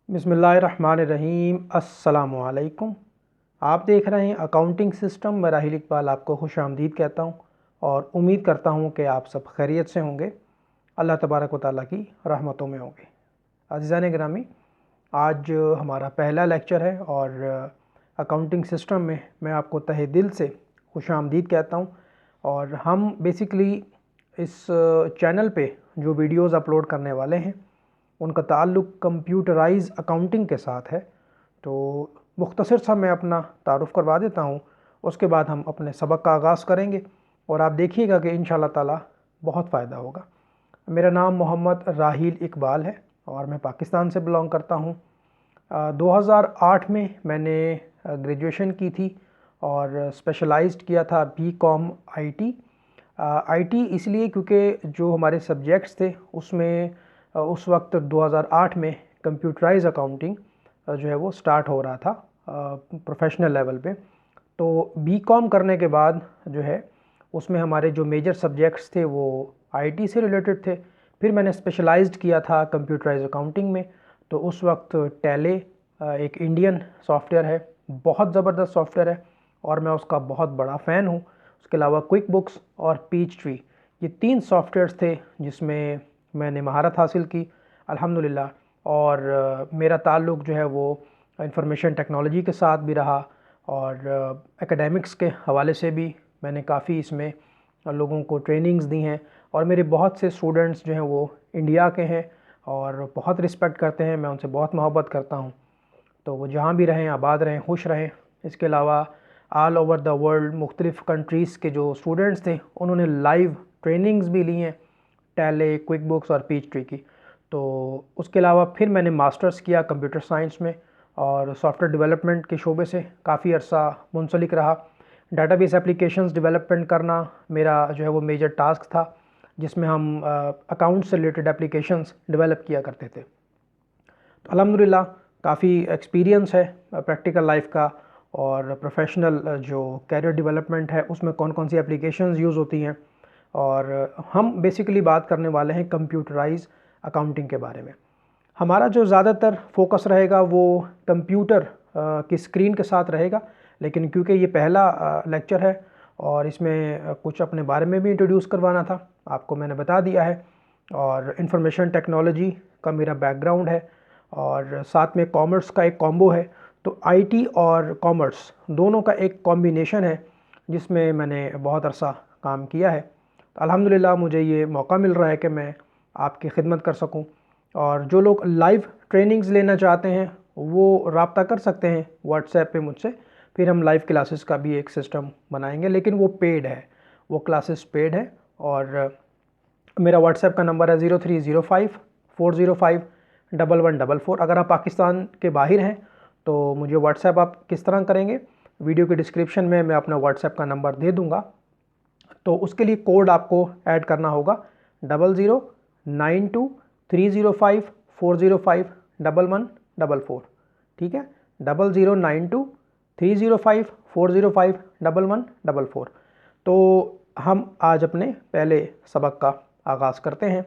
बिस्मिल्लाहिर्रहमानिर्रहीम। अस्सलामुअलैकुम। आप देख रहे हैं अकाउंटिंग सिस्टम। मैं राहिल इकबाल आपको खुश आमदीद कहता हूँ और उम्मीद करता हूँ कि आप सब खैरियत से होंगे, अल्लाह तबारक व तआला की रहमतों में होंगे। अज़ीज़ान गिरामी, आज हमारा पहला लेक्चर है और अकाउंटिंग सिस्टम में मैं आपको तहे दिल से खुश आमदीद कहता हूँ। और हम बेसिकली इस चैनल पे जो वीडियोज़ अपलोड करने वाले हैं उनका ताल्लुक़ कंप्यूटराइज अकाउंटिंग के साथ है। तो मुख्तसर सा मैं अपना तारुफ़ करवा देता हूँ, उसके बाद हम अपने सबक का आगाज़ करेंगे और आप देखिएगा कि इंशाअल्लाह ताला बहुत फ़ायदा होगा। मेरा नाम मोहम्मद राहिल इकबाल है और मैं पाकिस्तान से बिलोंग करता हूँ। 2008 में मैंने ग्रेजुएशन की थी और स्पेशलाइज्ड किया था बीकॉम आईटी। आईटी इसलिए क्योंकि जो हमारे सब्जेक्ट्स थे उसमें उस वक्त 2008 में कंप्यूटराइज अकाउंटिंग जो है वो स्टार्ट हो रहा था प्रोफेशनल लेवल पे। तो बीकॉम करने के बाद जो है उसमें हमारे जो मेजर सब्जेक्ट्स थे वो आईटी से रिलेटेड थे। फिर मैंने स्पेशलाइज्ड किया था कंप्यूटराइज अकाउंटिंग में। तो उस वक्त टैले एक इंडियन सॉफ्टवेयर है, बहुत ज़बरदस्त सॉफ्टवेयर है और मैं उसका बहुत बड़ा फ़ैन हूँ। उसके अलावा क्विक बुक्स और पीचट्री, ये 3 सॉफ्टवेयर्स थे जिसमें मैंने महारत हासिल की अल्हम्दुलिल्लाह। और मेरा ताल्लुक़ जो है वो इंफॉर्मेशन टेक्नोलॉजी के साथ भी रहा और एकेडमिक्स के हवाले से भी मैंने काफ़ी इसमें लोगों को ट्रेनिंग्स दी हैं। और मेरे बहुत से स्टूडेंट्स जो हैं वो इंडिया के हैं और बहुत रिस्पेक्ट करते हैं, मैं उनसे बहुत मोहब्बत करता हूँ। तो वो जहाँ भी रहें, आबाद रहें, खुश रहें। इसके अलावा ऑल ओवर द वर्ल्ड मुख्तलिफ़ कंट्रीज़ के जो स्टूडेंट्स थे उन्होंने लाइव ट्रेनिंग्स भी ली हैं टैले, क्विक बुक्स और पीचट्री की। तो उसके अलावा फिर मैंने मास्टर्स किया कंप्यूटर साइंस में और सॉफ्टवेयर डेवलपमेंट के शोबे से काफ़ी अरसा मुंसलिक रहा। डाटाबेस एप्लीकेशंस डेवलपमेंट करना मेरा जो है वो मेजर टास्क था, जिसमें हम अकाउंट से रिलेटेड एप्लीकेशंस डेवलप किया करते थे। तो अल्हम्दुलिल्लाह काफ़ी एक्सपीरियंस है प्रैक्टिकल लाइफ का और प्रोफेशनल जो कैरियर डेवलपमेंट है उसमें कौन कौन सी एप्लीकेशंस यूज़ होती हैं। और हम बेसिकली बात करने वाले हैं कंप्यूटराइज अकाउंटिंग के बारे में। हमारा जो ज़्यादातर फोकस रहेगा वो कंप्यूटर की स्क्रीन के साथ रहेगा, लेकिन क्योंकि ये पहला लेक्चर है और इसमें कुछ अपने बारे में भी इंट्रोड्यूस करवाना था, आपको मैंने बता दिया है। और इंफॉर्मेशन टेक्नोलॉजी का मेरा बैकग्राउंड है और साथ में कॉमर्स का एक कॉम्बो है। तो आईटी और कॉमर्स दोनों का एक कॉम्बिनेशन है जिसमें मैंने बहुत अरसा काम किया है। तो अल्हम्दुलिल्लाह मुझे ये मौका मिल रहा है कि मैं आपकी खिदमत कर सकूं। और जो लोग लाइव ट्रेनिंग्स लेना चाहते हैं वो रब्ता कर सकते हैं व्हाट्सएप पे मुझसे, फिर हम लाइव क्लासेस का भी एक सिस्टम बनाएंगे, लेकिन वो पेड है, वो क्लासेस पेड है। और मेरा व्हाट्सएप का नंबर है 0305 405 1144। अगर आप पाकिस्तान के बाहर हैं तो मुझे व्हाट्सएप आप किस तरह करेंगे, वीडियो के डिस्क्रिप्शन में मैं अपना व्हाट्सएप का नंबर दे दूँगा। तो उसके लिए कोड आपको ऐड करना होगा 00923054051144। ठीक है, 00923054051144। तो हम आज अपने पहले सबक का आगाज़ करते हैं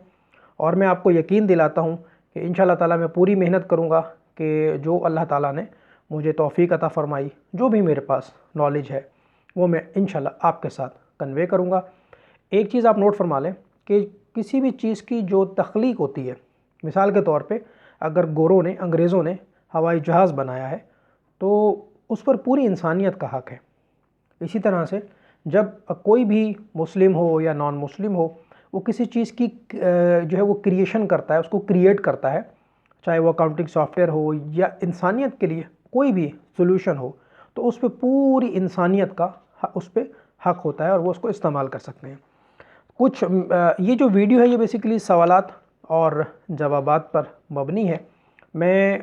और मैं आपको यकीन दिलाता हूँ कि इंशाअल्लाह ताला मैं पूरी मेहनत करूँगा कि जो अल्लाह ताला ने मुझे तौफ़ीक अता फ़रमाई, जो भी मेरे पास नॉलेज है वो मैं इंशाअल्लाह आपके साथ कन्वे करूँगा। एक चीज़ आप नोट फरमा लें कि किसी भी चीज़ की जो तख्लीक होती है, मिसाल के तौर पे अगर गोरों ने, अंग्रेज़ों ने हवाई जहाज़ बनाया है तो उस पर पूरी इंसानियत का हक़ है। इसी तरह से जब कोई भी मुस्लिम हो या नॉन मुस्लिम हो, वो किसी चीज़ की जो है वो क्रिएशन करता है, उसको क्रिएट करता है, चाहे वो अकाउंटिंग सॉफ्टवेयर हो या इंसानियत के लिए कोई भी सोल्यूशन हो, तो उस पर पूरी इंसानियत का उस पर हक़ होता है और वो उसको इस्तेमाल कर सकते हैं। कुछ ये जो वीडियो है ये बेसिकली सवालात और जवाबात पर मबनी है। मैं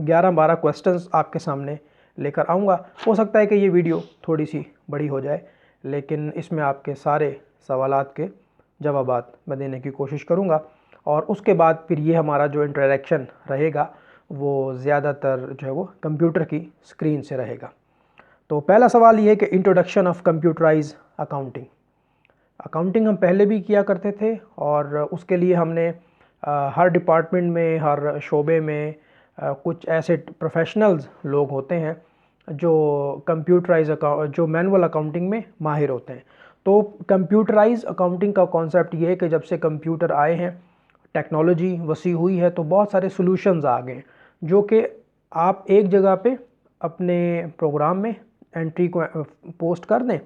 11-12 क्वेश्चंस आपके सामने लेकर आऊँगा। हो सकता है कि ये वीडियो थोड़ी सी बड़ी हो जाए, लेकिन इसमें आपके सारे सवालात के जवाबात मैं देने की कोशिश करूँगा। और उसके बाद फिर ये हमारा जो इंटरेक्शन रहेगा वो ज़्यादातर जो है वो कंप्यूटर की स्क्रीन से रहेगा। तो पहला सवाल ये है कि introduction of computerise accounting. Accounting हम पहले भी किया करते थे और उसके लिए हमने हर डिपार्टमेंट में, हर शोबे में कुछ ऐसे प्रोफेशनल्स लोग होते हैं जो जो मैनुअल अकाउंटिंग में माहिर होते हैं। तो कंप्यूटराइज अकाउंटिंग का कॉन्सेप्ट ये है कि जब से कंप्यूटर आए हैं, टेक्नोलॉजी वसी हुई है, तो बहुत सारे सॉल्यूशंस आ गए जो कि आप एक जगह पे अपने प्रोग्राम में एंट्री को पोस्ट कर दें,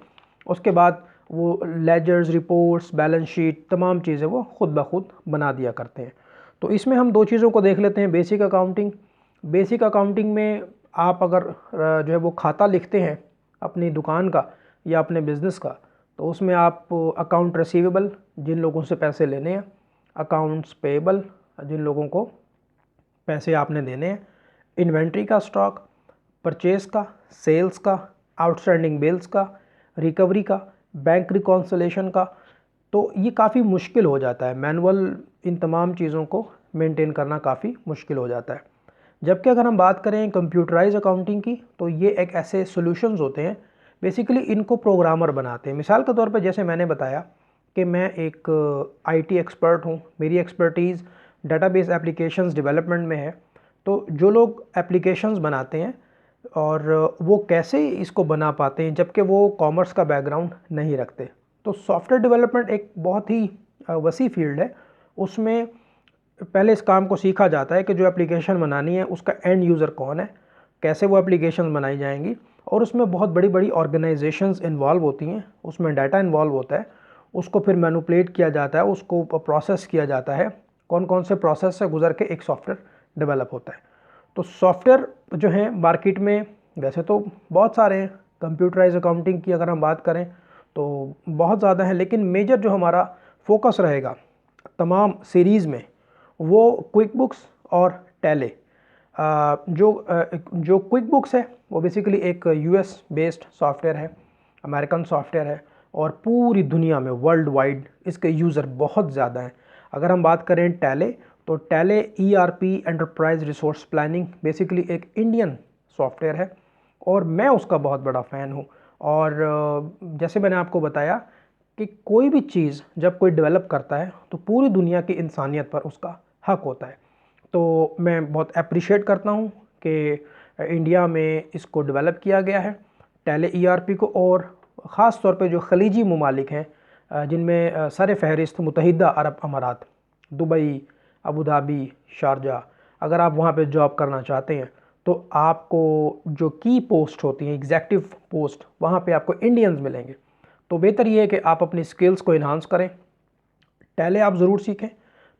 उसके बाद वो लेजर्स, रिपोर्ट्स, बैलेंस शीट, तमाम चीज़ें वो खुद ब खुद बना दिया करते हैं। तो इसमें हम दो चीज़ों को देख लेते हैं। Basic accounting. बेसिक अकाउंटिंग में आप अगर जो है वो खाता लिखते हैं अपनी दुकान का या अपने बिज़नेस का, तो उसमें आप अकाउंट रिसीवेबल, जिन लोगों से पैसे लेने हैं, अकाउंट्स पेएबल, जिन लोगों को पैसे आपने देने हैं, इन्वेंट्री का स्टॉक, परचेज़ का, सेल्स का, आउटस्टैंडिंग बिल्स का, रिकवरी का, बैंक रिकॉन्सिलेशन का। तो ये काफ़ी मुश्किल हो जाता है, मैनुअल इन तमाम चीज़ों को मेंटेन करना काफ़ी मुश्किल हो जाता है। जबकि अगर हम बात करें कंप्यूटराइज अकाउंटिंग की, तो ये एक ऐसे सॉल्यूशंस होते हैं, बेसिकली इनको प्रोग्रामर बनाते हैं। मिसाल के तौर पे जैसे मैंने बताया कि मैं एक आईटी एक्सपर्ट हूँ, मेरी एक्सपर्टीज़ डेटाबेस एप्लीकेशंस डेवलपमेंट में है। तो जो लोग एप्लीकेशंस बनाते हैं और वो कैसे इसको बना पाते हैं जबकि वो कॉमर्स का बैकग्राउंड नहीं रखते। तो सॉफ्टवेयर डेवलपमेंट एक बहुत ही वसी फील्ड है। उसमें पहले इस काम को सीखा जाता है कि जो एप्लीकेशन बनानी है उसका एंड यूज़र कौन है, कैसे वो एप्लीकेशन बनाई जाएंगी, और उसमें बहुत बड़ी बड़ी ऑर्गेनाइजेशंस इन्वॉल्व होती हैं, उसमें डाटा इन्वॉल्व होता है, उसको फिर मैनिपुलेट किया जाता है, उसको प्रोसेस किया जाता है, कौन कौन से प्रोसेस से गुजर के एक सॉफ्टवेयर डेवलप होता है। तो सॉफ्टवेयर जो है मार्केट में वैसे तो बहुत सारे हैं। कंप्यूटराइज अकाउंटिंग की अगर हम बात करें तो बहुत ज़्यादा है, लेकिन मेजर जो हमारा फोकस रहेगा तमाम सीरीज़ में वो क्विक बुक्स और टैली। जो क्विक बुक्स है वो बेसिकली एक यूएस बेस्ड सॉफ्टवेयर है, अमेरिकन सॉफ्टवेयर है, और पूरी दुनिया में वर्ल्ड वाइड इसके यूज़र बहुत ज़्यादा हैं। अगर हम बात करें टैली, तो tally ERP enterprise resource planning basically एक इंडियन सॉफ्टवेयर है और मैं उसका बहुत बड़ा फ़ैन हूँ। और जैसे मैंने आपको बताया कि कोई भी चीज़ जब कोई डेवलप करता है तो पूरी दुनिया की इंसानियत पर उसका हक होता है। तो मैं बहुत अप्रिशिएट करता हूँ कि इंडिया में इसको डेवलप किया गया है टैली ईआरपी को, और ख़ास तौर पे जो खलीजी ममालिक हैं जिनमें सर फहरिस्त मुत्तहिदा अरब अमारात, दुबई, अबू धाबी, शारजा, अगर आप वहाँ पे जॉब करना चाहते हैं तो आपको जो की पोस्ट होती हैं, एग्जेक्टिव पोस्ट, वहाँ पे आपको इंडियंस मिलेंगे। तो बेहतर ये है कि आप अपनी स्किल्स को इन्हांस करें, टैली आप ज़रूर सीखें।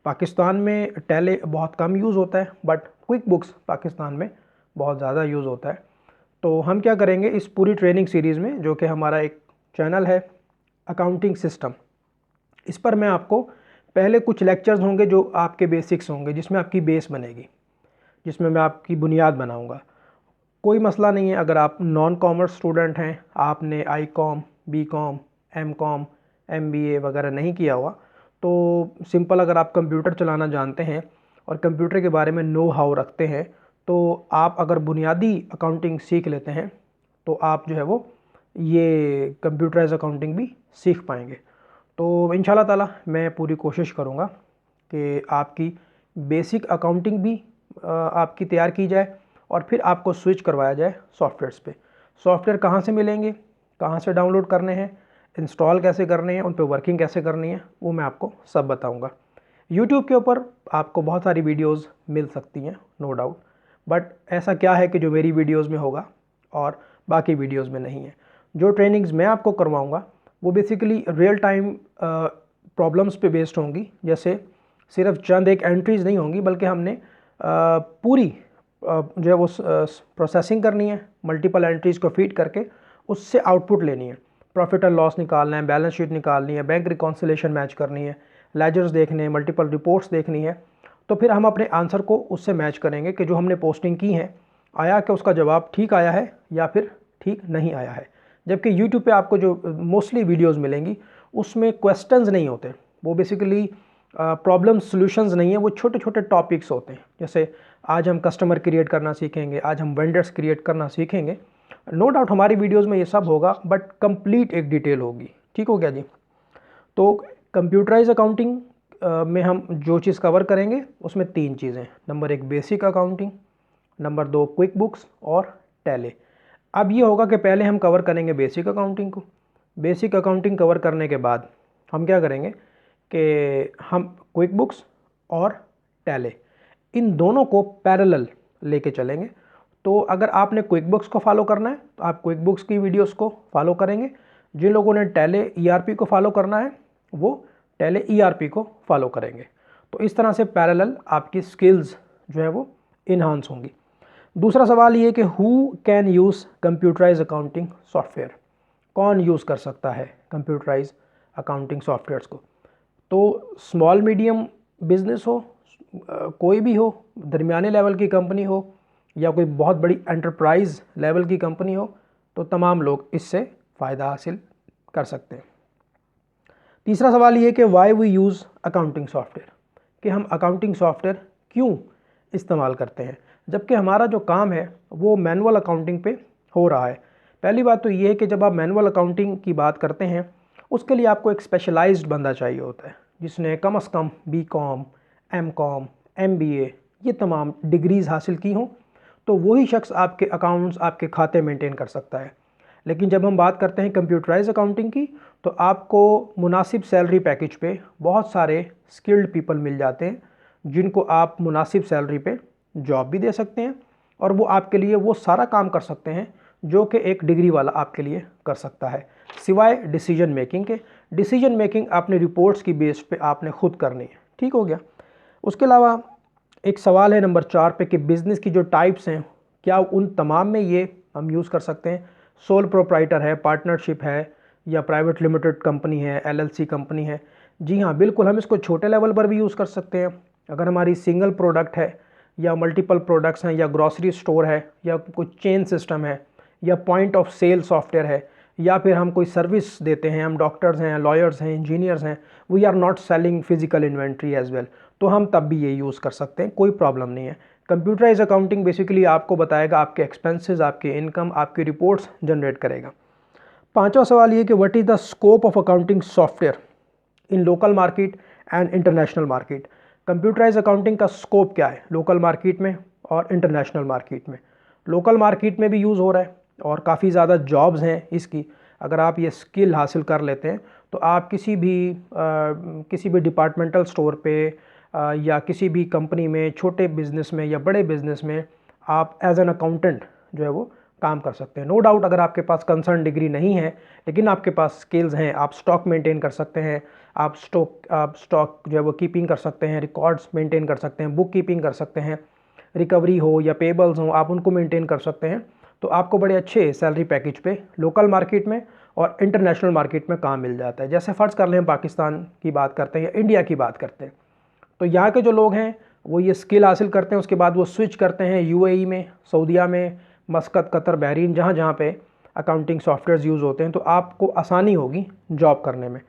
पाकिस्तान में टैली बहुत कम यूज़ होता है, बट क्विक बुक्स पाकिस्तान में बहुत ज़्यादा यूज़ होता है। तो हम क्या करेंगे इस पूरी ट्रेनिंग सीरीज़ में, जो कि हमारा एक चैनल है अकाउंटिंग सिस्टम, इस पर मैं आपको पहले कुछ लेक्चर्स होंगे जो आपके बेसिक्स होंगे, जिसमें आपकी बेस बनेगी, जिसमें मैं आपकी बुनियाद बनाऊंगा। कोई मसला नहीं है अगर आप नॉन कॉमर्स स्टूडेंट हैं, आपने I com, B com, M com, M B A वगैरह नहीं किया हुआ, तो सिंपल अगर आप कंप्यूटर चलाना जानते हैं और कंप्यूटर के बारे में नो हाउ रखते हैं, तो आप अगर बुनियादी अकाउंटिंग सीख लेते हैं तो आप जो है वो ये कंप्यूटराइज अकाउंटिंग भी सीख पाएंगे। तो इंशाल्लाह ताला मैं पूरी कोशिश करूँगा कि आपकी बेसिक अकाउंटिंग भी आपकी तैयार की जाए और फिर आपको स्विच करवाया जाए सॉफ्टवेयर्स पे। सॉफ्टवेयर कहाँ से मिलेंगे, कहाँ से डाउनलोड करने हैं, इंस्टॉल कैसे करने हैं, उन पे वर्किंग कैसे करनी है, वो मैं आपको सब बताऊंगा। यूट्यूब के ऊपर आपको बहुत सारी वीडियोस मिल सकती हैं, नो डाउट, बट ऐसा क्या है कि जो मेरी वीडियोस में होगा और बाकी वीडियोस में नहीं है। जो ट्रेनिंग्स मैं आपको करवाऊंगा वो बेसिकली रियल टाइम प्रॉब्लम्स पे बेस्ड होंगी। जैसे सिर्फ चंद एक एंट्रीज़ नहीं होंगी, बल्कि हमने पूरी जो है वो प्रोसेसिंग करनी है, मल्टीपल एंट्रीज़ को फीड करके उससे आउटपुट लेनी है, प्रॉफिट एंड लॉस निकालना है, बैलेंस शीट निकालनी है, बैंक रिकॉन्सिलेशन मैच करनी है, लेजर्स देखने हैं, मल्टीपल रिपोर्ट्स देखनी है। तो फिर हम अपने आंसर को उससे मैच करेंगे कि जो हमने पोस्टिंग की है, आया कि उसका जवाब ठीक आया है या फिर ठीक नहीं आया है। जबकि यूट्यूब पे आपको जो मोस्टली वीडियोस मिलेंगी उसमें क्वेश्चंस नहीं होते, वो बेसिकली प्रॉब्लम सॉल्यूशंस नहीं है, वो छोटे छोटे टॉपिक्स होते हैं। जैसे आज हम कस्टमर क्रिएट करना सीखेंगे, आज हम वेंडर्स क्रिएट करना सीखेंगे। नो डाउट हमारी वीडियोस में ये सब होगा, बट कंप्लीट एक डिटेल होगी। ठीक हो गया जी। तो कंप्यूटराइज अकाउंटिंग में हम जो चीज़ कवर करेंगे उसमें तीन चीज़ें। नंबर एक basic accounting, number 2 quick books और टैली। अब ये होगा कि पहले हम कवर करेंगे बेसिक अकाउंटिंग को। बेसिक अकाउंटिंग कवर करने के बाद हम क्या करेंगे कि हम क्विक बुक्स और टैली इन दोनों को पैरेलल लेके चलेंगे। तो अगर आपने क्विक बुक्स को फॉलो करना है तो आप क्विक बुक्स की वीडियोस को फॉलो करेंगे। जिन लोगों ने टैली ईआरपी को फॉलो करना है वो टैली ईआरपी को फॉलो करेंगे। तो इस तरह से पैरेलल आपकी स्किल्स जो है वो इन्हांस होंगी। दूसरा सवाल ये कि who can use computerise accounting software, कौन यूज़ कर सकता है कंप्यूटराइज अकाउंटिंग सॉफ्टवेयर्स को। तो स्मॉल मीडियम बिजनेस हो, कोई भी हो, दरमियाने लेवल की कंपनी हो या कोई बहुत बड़ी एंटरप्राइज लेवल की कंपनी हो, तो तमाम लोग इससे फ़ायदा हासिल कर सकते हैं। तीसरा सवाल ये कि why we use accounting software, कि हम अकाउंटिंग सॉफ्टवेयर क्यों इस्तेमाल करते हैं जबकि हमारा जो काम है वो मैनुअल अकाउंटिंग पे हो रहा है। पहली बात तो ये है कि जब आप मैनुअल अकाउंटिंग की बात करते हैं उसके लिए आपको एक स्पेशलाइज्ड बंदा चाहिए होता है जिसने कम से कम BCom, MCom, MBA ये तमाम डिग्रीज़ हासिल की हों, तो वही शख्स आपके अकाउंट्स, आपके खाते मेंटेन कर सकता है। लेकिन जब हम बात करते हैं कंप्यूटराइज अकाउंटिंग की तो आपको मुनासिब सैलरी पैकेज पे बहुत सारे स्किल्ड पीपल मिल जाते हैं जिनको आप मुनासिब सैलरी पे जॉब भी दे सकते हैं और वो आपके लिए वो सारा काम कर सकते हैं जो कि एक डिग्री वाला आपके लिए कर सकता है, सिवाय डिसीजन मेकिंग के। डिसीजन मेकिंग आपने रिपोर्ट्स की बेस पे आपने खुद करनी है। ठीक हो गया। उसके अलावा एक सवाल है नंबर 4 पे कि बिज़नेस की जो टाइप्स हैं क्या उन तमाम में ये हम यूज़ कर सकते हैं। सोल प्रोप्राइटर है, पार्टनरशिप है या प्राइवेट लिमिटेड कंपनी है, LLC कंपनी है। जी हाँ, बिल्कुल, हम इसको छोटे लेवल पर भी यूज़ कर सकते हैं। अगर हमारी सिंगल प्रोडक्ट है या मल्टीपल प्रोडक्ट्स हैं या ग्रॉसरी स्टोर है या कोई चेन सिस्टम है या पॉइंट ऑफ सेल सॉफ्टवेयर है या फिर हम कोई सर्विस देते हैं, हम डॉक्टर्स हैं, लॉयर्स हैं, इंजीनियर्स हैं, we are not selling physical inventory as well, तो हम तब भी ये यूज़ कर सकते हैं, कोई प्रॉब्लम नहीं है। कंप्यूटराइज अकाउंटिंग बेसिकली आपको बताएगा आपके एक्सपेंसेस, आपकी इनकम, आपकी रिपोर्ट्स जनरेट करेगा। पांचवा सवाल ये कि what is the scope of accounting software in local market and international market. Computerise accounting का स्कोप क्या है लोकल मार्केट में और इंटरनेशनल मार्केट में। लोकल मार्केट में भी यूज़ हो रहा है और काफ़ी ज़्यादा जॉब्स हैं इसकी। अगर आप ये स्किल हासिल कर लेते हैं तो आप किसी भी डिपार्टमेंटल स्टोर पे या किसी भी कंपनी में, छोटे बिज़नेस में या बड़े बिज़नेस में आप एज एन अकाउंटेंट जो है वो काम कर सकते हैं। नो डाउट अगर आपके पास कंसर्न डिग्री नहीं है लेकिन आपके पास स्किल्स हैं, आप स्टॉक मेंटेन कर सकते हैं, आप स्टॉक जो है वो कीपिंग कर सकते हैं, रिकॉर्ड्स मेंटेन कर सकते हैं, बुक कीपिंग कर सकते हैं, रिकवरी हो या पेबल्स हो आप उनको मेंटेन कर सकते हैं। तो आपको बड़े अच्छे सैलरी पैकेज पे लोकल मार्केट में और इंटरनेशनल मार्केट में काम मिल जाता है। जैसे फ़र्ज़ कर लें हम पाकिस्तान की बात करते हैं या इंडिया की बात करते हैं, तो यहाँ के जो लोग हैं वो ये स्किल हासिल करते हैं, उसके बाद वो स्विच करते हैं UAE में, सऊदीया में, मस्कत, कतर, बहरीन, जहाँ जहाँ पे अकाउंटिंग सॉफ्टवेयर्स यूज़ होते हैं, तो आपको आसानी होगी जॉब करने में।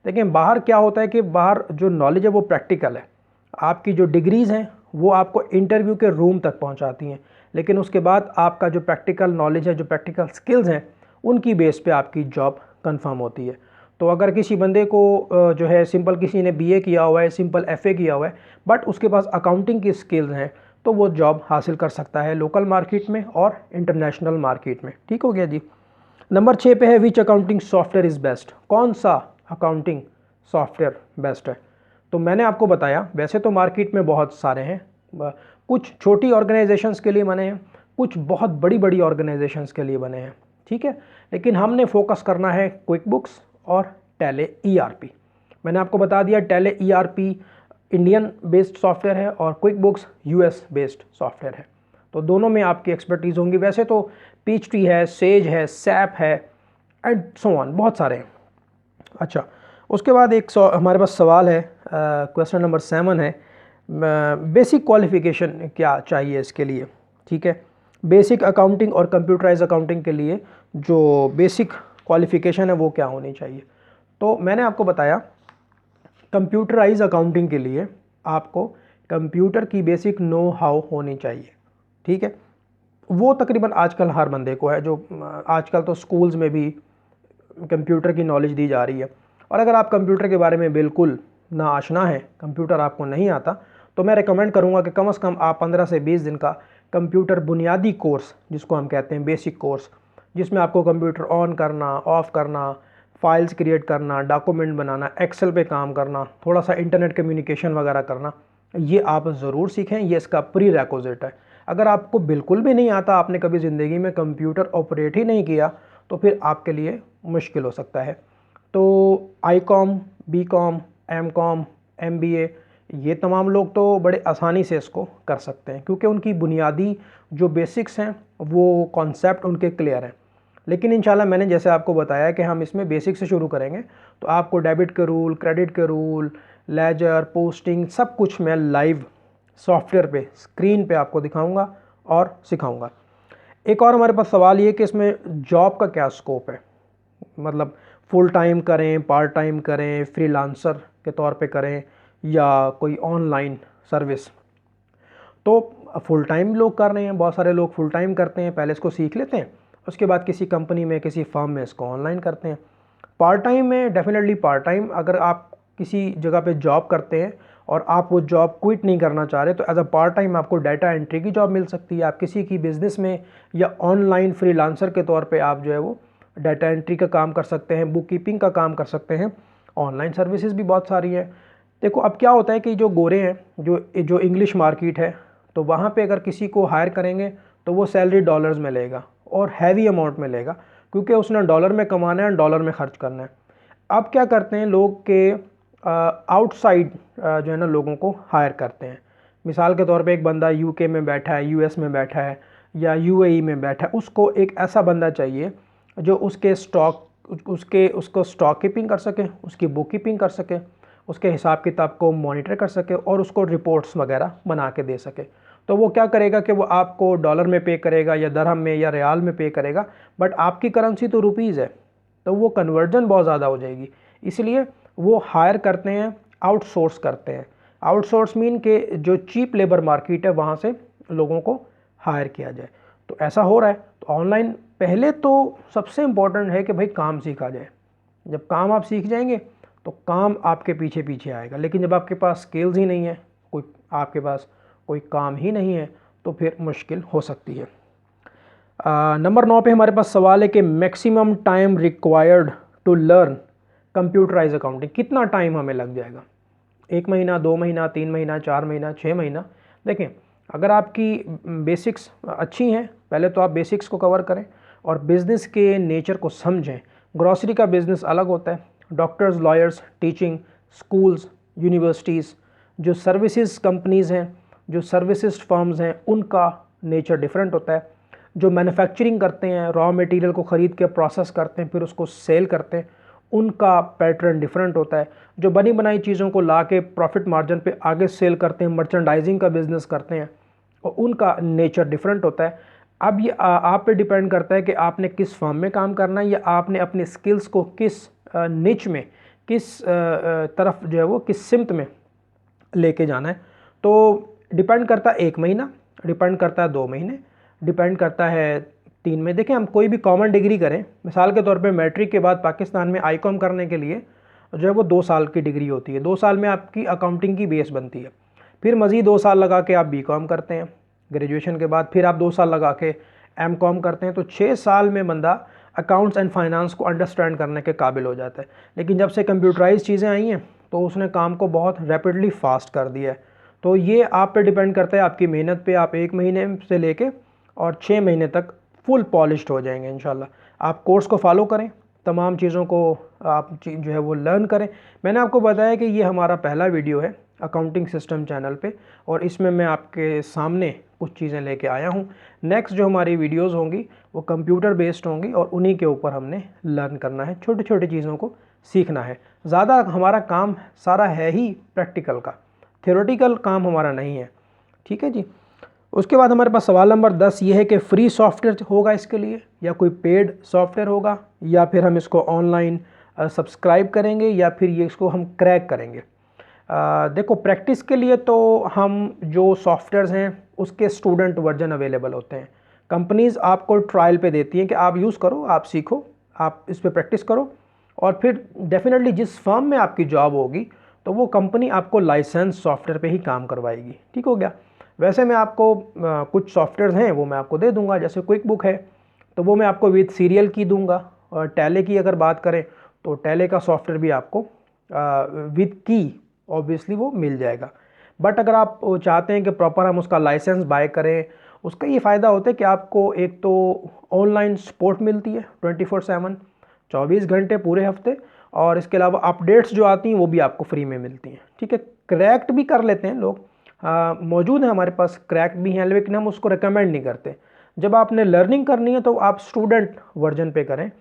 लेकिन बाहर क्या होता है कि बाहर जो नॉलेज है वो प्रैक्टिकल है। आपकी जो डिग्रीज़ हैं वो आपको इंटरव्यू के रूम तक पहुंचाती हैं, लेकिन उसके बाद आपका जो प्रैक्टिकल नॉलेज है, जो प्रैक्टिकल स्किल्स हैं, उनकी बेस पे आपकी जॉब कंफर्म होती है। तो अगर किसी बंदे को जो है सिंपल किसी ने BA किया हुआ है, सिंपल FA किया हुआ है, बट उसके पास अकाउंटिंग की स्किल्स हैं, तो वो जॉब हासिल कर सकता है लोकल मार्केट में और इंटरनेशनल मार्केट में। ठीक हो गया जी। नंबर 6 पे है विच अकाउंटिंग सॉफ्टवेयर इज़ बेस्ट, कौन सा अकाउंटिंग सॉफ्टवेयर बेस्ट है। तो मैंने आपको बताया वैसे तो मार्केट में बहुत सारे हैं, कुछ छोटी ऑर्गेनाइजेशंस के लिए बने हैं, कुछ बहुत बड़ी बड़ी ऑर्गेनाइजेशंस के लिए बने हैं। ठीक है, लेकिन हमने फोकस करना है क्विक बुक्स और टैली ERP। मैंने आपको बता दिया tally ERP Indian based software है और quick books US based software है, तो दोनों में आपकी एक्सपर्टीज़ होंगी। वैसे तो PHP है, सेज है, SAP है एंड सो ऑन, बहुत सारे हैं। अच्छा, उसके बाद एक हमारे पास सवाल है, क्वेश्चन नंबर 7 है, बेसिक क्वालिफ़िकेशन क्या चाहिए इसके लिए। ठीक है, बेसिक अकाउंटिंग और कंप्यूटराइज अकाउंटिंग के लिए जो बेसिक क्वालिफ़िकेशन है वो क्या होनी चाहिए। तो मैंने आपको बताया कंप्यूटराइज अकाउंटिंग के लिए आपको कंप्यूटर की बेसिक नो हाउ होनी चाहिए। ठीक है, वो तकरीबन आजकल हर बंदे को है, जो आजकल तो स्कूल्स में भी कंप्यूटर की नॉलेज दी जा रही है। और अगर आप कंप्यूटर के बारे में बिल्कुल ना आशना है, कंप्यूटर आपको नहीं आता, तो मैं रिकमेंड करूंगा कि कम से कम आप 15 से 20 दिन का कंप्यूटर बुनियादी कोर्स जिसको हम कहते हैं बेसिक कोर्स, जिसमें आपको कंप्यूटर ऑन करना, ऑफ़ करना, फाइल्स क्रिएट करना, डॉक्यूमेंट बनाना, एक्सेल पे काम करना, थोड़ा सा इंटरनेट कम्युनिकेशन वगैरह करना, ये आप ज़रूर सीखें। ये इसका प्री रिक्विजिट है। अगर आपको बिल्कुल भी नहीं आता, आपने कभी ज़िंदगी में कंप्यूटर ऑपरेट ही नहीं किया, तो फिर आपके लिए मुश्किल हो सकता है। तो ICOM, BCom, MCom, MBA, ये तमाम लोग तो बड़े आसानी से इसको कर सकते हैं, क्योंकि उनकी बुनियादी जो बेसिक्स हैं वो कॉन्सेप्ट उनके क्लियर हैं। लेकिन इंशाल्लाह मैंने जैसे आपको बताया कि हम इसमें बेसिक से शुरू करेंगे, तो आपको डेबिट के रूल, क्रेडिट के रूल, लेजर, पोस्टिंग, सब कुछ मैं लाइव सॉफ्टवेयर पे, स्क्रीन पे आपको दिखाऊंगा और सिखाऊंगा। एक और हमारे पास सवाल ये कि इसमें जॉब का क्या स्कोप है, मतलब फुल टाइम करें, पार्ट टाइम करें, फ्रीलांसर के तौर पे करें, या कोई ऑनलाइन सर्विस। तो फुल टाइम लोग कर रहे हैं, बहुत सारे लोग फुल टाइम करते हैं, पहले इसको सीख लेते हैं, उसके बाद किसी कंपनी में, किसी फर्म में इसको ऑनलाइन करते हैं। पार्ट टाइम में डेफिनेटली पार्ट टाइम, अगर आप किसी जगह पे जॉब करते हैं और आप वो जॉब क्विट नहीं करना चाह रहे, तो एज अ पार्ट टाइम आपको डाटा एंट्री की जॉब मिल सकती है। आप किसी की बिज़नेस में या ऑनलाइन फ्रीलांसर के तौर पे आप जो है वो डाटा एंट्री का काम कर सकते हैं, बुक कीपिंग का काम कर सकते हैं। ऑनलाइन सर्विसेज भी बहुत सारी हैं। देखो अब क्या होता है कि जो गोरे हैं, जो इंग्लिश मार्केट है, तो वहाँ पे अगर किसी को हायर करेंगे तो वो सैलरी डॉलर्स में लेगा और हैवी अमाउंट में लेगा, क्योंकि उसने डॉलर में कमाना है, डॉलर में खर्च करना है। अब क्या करते हैं लोग के आउटसाइड जो है ना लोगों को हायर करते हैं। मिसाल के तौर पे एक बंदा UK में बैठा है, US में बैठा है, या UAE में बैठा है, उसको एक ऐसा बंदा चाहिए जो उसको स्टॉक कीपिंग कर सके, उसकी बुक कीपिंग कर सके, उसके हिसाब किताब को मॉनिटर कर सके और उसको रिपोर्ट्स वगैरह बना के दे सके। तो वो क्या करेगा कि वो आपको डॉलर में पे करेगा या दरहम में या रियाल में पे करेगा, बट आपकी करेंसी तो रुपीज़ है, तो वो कन्वर्जन बहुत ज़्यादा हो जाएगी। इसलिए वो हायर करते हैं, आउटसोर्स करते हैं। आउटसोर्स मीन के जो चीप लेबर मार्केट है वहाँ से लोगों को हायर किया जाए। तो ऐसा हो रहा है। तो ऑनलाइन पहले तो सबसे इम्पोर्टेंट है कि भाई काम सीखा जाए। जब काम आप सीख जाएंगे तो काम आपके पीछे पीछे आएगा। लेकिन जब आपके पास स्किल्स ही नहीं है, आपके पास कोई काम ही नहीं है, तो फिर मुश्किल हो सकती है। नंबर 9 पे हमारे पास सवाल है कि maximum time required to learn computerise accounting, कितना टाइम हमें लग जाएगा? 1 महीना, 2 महीना, 3 महीना, 4 महीना, 6 महीना? देखें, अगर आपकी बेसिक्स अच्छी हैं, पहले तो आप बेसिक्स को कवर करें और बिज़नेस के नेचर को समझें। ग्रॉसरी का बिज़नेस अलग होता है, doctors, lawyers, teaching, schools, universities, जो सर्विसेज कंपनीज़ हैं, जो सर्विसेज फर्म्स हैं, उनका नेचर डिफरेंट होता है। जो मैन्युफैक्चरिंग करते हैं, रॉ मटेरियल को ख़रीद के प्रोसेस करते हैं, फिर उसको सेल करते हैं, उनका पैटर्न डिफरेंट होता है। जो बनी बनाई चीज़ों को ला के प्रॉफिट मार्जिन पे आगे सेल करते हैं, मर्चेंडाइजिंग का बिज़नेस करते हैं, और उनका नेचर डिफरेंट होता है। अब ये आप पे डिपेंड करता है कि आपने किस फर्म में काम करना है, या आपने अपनी स्किल्स को किस निच में, किस तरफ जो है वो किस सिमत में लेके जाना है। तो डिपेंड करता है 1 महीना, डिपेंड करता है 2 महीने, डिपेंड करता है 3 में। देखें, हम कोई भी कॉमन डिग्री करें, मिसाल के तौर पे मैट्रिक के बाद पाकिस्तान में ICOM करने के लिए जो है वो 2 साल की डिग्री होती है। 2 साल में आपकी अकाउंटिंग की बेस बनती है। फिर मज़ीद 2 साल लगा के आप BCom करते हैं ग्रेजुएशन के बाद, फिर आप 2 साल लगा के MCom करते हैं। तो 6 साल में बंदा अकाउंट्स एंड फाइनेंस को अंडरस्टैंड करने के काबिल हो जाता है। लेकिन जब से कंप्यूटराइज चीज़ें आई हैं तो उसने काम को बहुत रैपिडली फास्ट कर दिया है। तो ये आप पे डिपेंड करता है, आपकी मेहनत पे। आप 1 महीने से लेके और 6 महीने तक फुल पॉलिश्ड हो जाएंगे इंशाल्लाह। आप कोर्स को फॉलो करें, तमाम चीज़ों को आप जो है वो लर्न करें। मैंने आपको बताया कि ये हमारा पहला वीडियो है अकाउंटिंग सिस्टम चैनल पे, और इसमें मैं आपके सामने कुछ चीज़ें लेके आया हूँ। नेक्स्ट जो हमारी वीडियोस होंगी वो कंप्यूटर बेस्ड होंगी, और उन्हीं के ऊपर हमने लर्न करना है, छोटी छोटी चीज़ों को सीखना है। ज़्यादा हमारा काम सारा है ही प्रैक्टिकल का, थ्योरेटिकल काम हमारा नहीं है। ठीक है जी। उसके बाद हमारे पास सवाल नंबर 10 ये है कि फ्री सॉफ्टवेयर होगा इसके लिए, या कोई पेड सॉफ्टवेयर होगा, या फिर हम इसको ऑनलाइन सब्सक्राइब करेंगे, या फिर ये इसको हम क्रैक करेंगे। देखो, प्रैक्टिस के लिए तो हम जो सॉफ्टवेयर्स हैं उसके स्टूडेंट वर्जन अवेलेबल होते हैं। कंपनीज़ आपको ट्रायल पे देती हैं कि आप यूज़ करो, आप सीखो, आप इस पर प्रैक्टिस करो, और फिर डेफिनेटली जिस फर्म में आपकी जॉब होगी तो वो कंपनी आपको लाइसेंस सॉफ्टवेयर पे ही काम करवाएगी। ठीक हो गया। वैसे मैं आपको कुछ सॉफ्टवेयर हैं वो मैं आपको दे दूंगा, जैसे क्विक बुक है तो वो मैं आपको विद सीरियल की दूंगा। और टैले की अगर बात करें तो टैले का सॉफ्टवेयर भी आपको विद की ऑब्वियसली वो मिल जाएगा। बट अगर आप चाहते हैं कि प्रॉपर हम उसका लाइसेंस बाय करें, उसका ये फ़ायदा होता है कि आपको एक तो ऑनलाइन सपोर्ट मिलती है 24/7 24 घंटे पूरे हफ्ते, और इसके अलावा अपडेट्स जो आती हैं वो भी आपको फ्री में मिलती हैं। ठीक है, क्रैक्ड भी कर लेते हैं लोग, मौजूद है हमारे पास क्रैक्ड भी हैं, लेकिन हम उसको रिकमेंड नहीं करते। जब आपने लर्निंग करनी है तो आप स्टूडेंट वर्जन पे करें,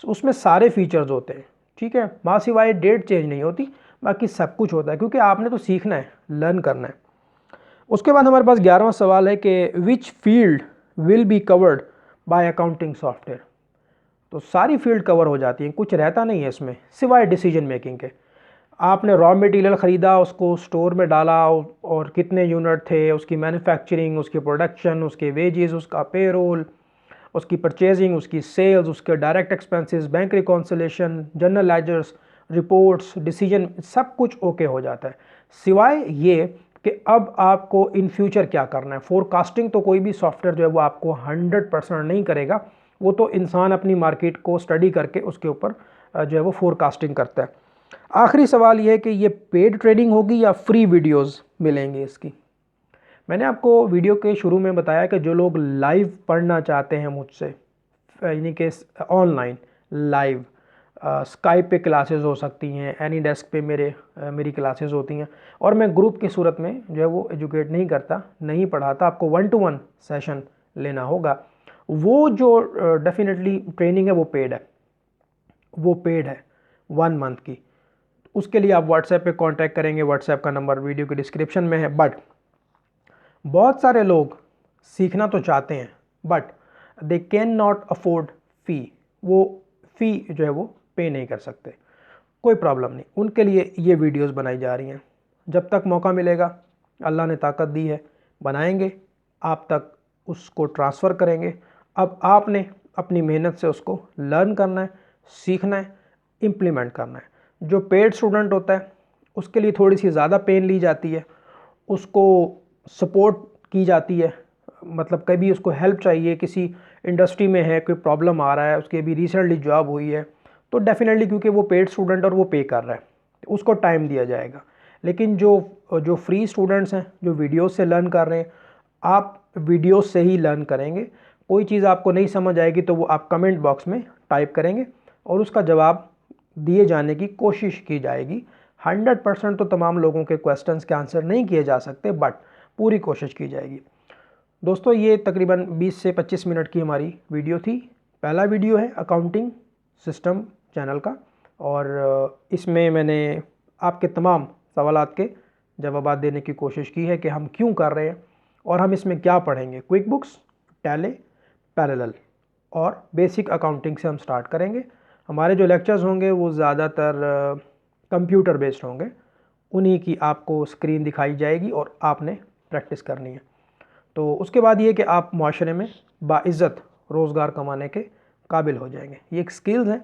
उसमें सारे फीचर्स होते हैं। ठीक है, माँ सिवाय डेट चेंज नहीं होती, बाकी सब कुछ होता है, क्योंकि आपने तो सीखना है, लर्न करना है। उसके बाद हमारे पास 11वां सवाल है कि which field will be covered by accounting software. तो सारी फील्ड कवर हो जाती हैं, कुछ रहता नहीं है इसमें सिवाय डिसीजन मेकिंग के। आपने रॉ मटेरियल ख़रीदा, उसको स्टोर में डाला, और कितने यूनिट थे, उसकी मैन्युफैक्चरिंग, उसकी प्रोडक्शन, उसके वेजेस, उसका पेरोल, उसकी परचेजिंग, उसकी सेल्स, उसके direct expenses, bank reconciliation, journal ledgers, reports, decision, सब कुछ ओके हो जाता है। सिवाय ये कि अब आपको इन फ्यूचर क्या करना है। फोरकास्टिंग तो कोई भी सॉफ्टवेयर जो है वो आपको 100% नहीं करेगा, वो तो इंसान अपनी मार्केट को स्टडी करके उसके ऊपर जो है वो फोरकास्टिंग करता है। आखिरी सवाल ये है कि ये पेड ट्रेडिंग होगी या फ्री वीडियोस मिलेंगे इसकी। मैंने आपको वीडियो के शुरू में बताया कि जो लोग लाइव पढ़ना चाहते हैं मुझसे, यानी कि ऑनलाइन लाइव, स्काइप पे क्लासेस हो सकती हैं, एनी डेस्क पे मेरी क्लासेस होती हैं, और मैं ग्रुप की सूरत में जो है वो एजुकेट नहीं करता, नहीं पढ़ाता। आपको 1-to-1 सेशन लेना होगा। वो जो डेफिनेटली ट्रेनिंग है वो पेड है, वो पेड है 1 मंथ की। उसके लिए आप व्हाट्सएप पे कांटेक्ट करेंगे, व्हाट्सएप का नंबर वीडियो के डिस्क्रिप्शन में है। बट बहुत सारे लोग सीखना तो चाहते हैं, but they can not afford fee, वो फ़ी जो है वो पे नहीं कर सकते। कोई प्रॉब्लम नहीं, उनके लिए ये वीडियोस बनाई जा रही हैं। जब तक मौका मिलेगा, अल्लाह ने ताकत दी है, बनाएंगे, आप तक उसको ट्रांसफ़र करेंगे। अब आपने अपनी मेहनत से उसको लर्न करना है, सीखना है, इम्प्लीमेंट करना है। जो पेड स्टूडेंट होता है उसके लिए थोड़ी सी ज़्यादा पेन ली जाती है, उसको सपोर्ट की जाती है, मतलब कभी उसको हेल्प चाहिए, किसी इंडस्ट्री में है, कोई प्रॉब्लम आ रहा है, उसकी अभी रिसेंटली जॉब हुई है, तो डेफिनेटली क्योंकि वो पेड स्टूडेंट और वो पे कर रहा है तो उसको टाइम दिया जाएगा। लेकिन जो फ्री स्टूडेंट्स हैं, जो वीडियो से लर्न कर रहे हैं, आप वीडियो से ही लर्न करेंगे। कोई चीज़ आपको नहीं समझ आएगी तो वो आप कमेंट बॉक्स में टाइप करेंगे और उसका जवाब दिए जाने की कोशिश की जाएगी। 100% तो तमाम लोगों के क्वेश्चंस के आंसर नहीं किए जा सकते, बट पूरी कोशिश की जाएगी। दोस्तों, ये तकरीबन 20 से 25 मिनट की हमारी वीडियो थी। पहला वीडियो है अकाउंटिंग सिस्टम चैनल का, और इसमें मैंने आपके तमाम सवालात के जवाब देने की कोशिश की है कि हम क्यों कर रहे हैं और हम इसमें क्या पढ़ेंगे। क्विक बुक्स, टैली, पैरेलल और बेसिक अकाउंटिंग से हम स्टार्ट करेंगे। हमारे जो लेक्चर्स होंगे वो ज़्यादातर कंप्यूटर बेस्ड होंगे, उन्हीं की आपको स्क्रीन दिखाई जाएगी और आपने प्रैक्टिस करनी है। तो उसके बाद ये कि आप माशरे में बाइज़्ज़त रोज़गार कमाने के काबिल हो जाएंगे। ये एक स्किल्स हैं,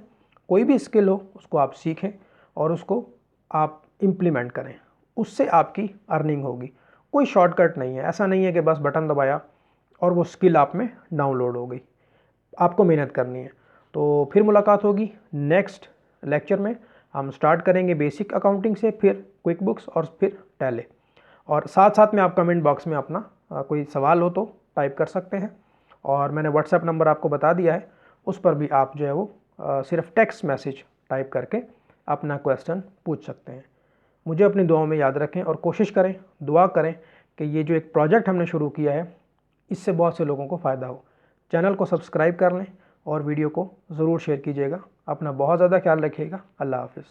कोई भी स्किल हो उसको आप सीखें और उसको आप इम्प्लीमेंट करें, उससे आपकी अर्निंग होगी। कोई शॉर्टकट नहीं है, ऐसा नहीं है कि बस बटन दबाया और वो स्किल आप में डाउनलोड हो गई। आपको मेहनत करनी है। तो फिर मुलाकात होगी नेक्स्ट लेक्चर में। हम स्टार्ट करेंगे बेसिक अकाउंटिंग से, फिर क्विक बुक्स और फिर टैली। और साथ साथ में आप कमेंट बॉक्स में अपना कोई सवाल हो तो टाइप कर सकते हैं, और मैंने व्हाट्सएप नंबर आपको बता दिया है, उस पर भी आप जो है वो सिर्फ टेक्स्ट मैसेज टाइप करके अपना क्वेश्चन पूछ सकते हैं। मुझे अपनी दुआओं में याद रखें और कोशिश करें, दुआ करें कि ये जो एक प्रोजेक्ट हमने शुरू किया है इससे बहुत से लोगों को फ़ायदा हो। चैनल को सब्सक्राइब कर लें और वीडियो को ज़रूर शेयर कीजिएगा। अपना बहुत ज़्यादा ख्याल रखिएगा। अल्लाह हाफ़िज़।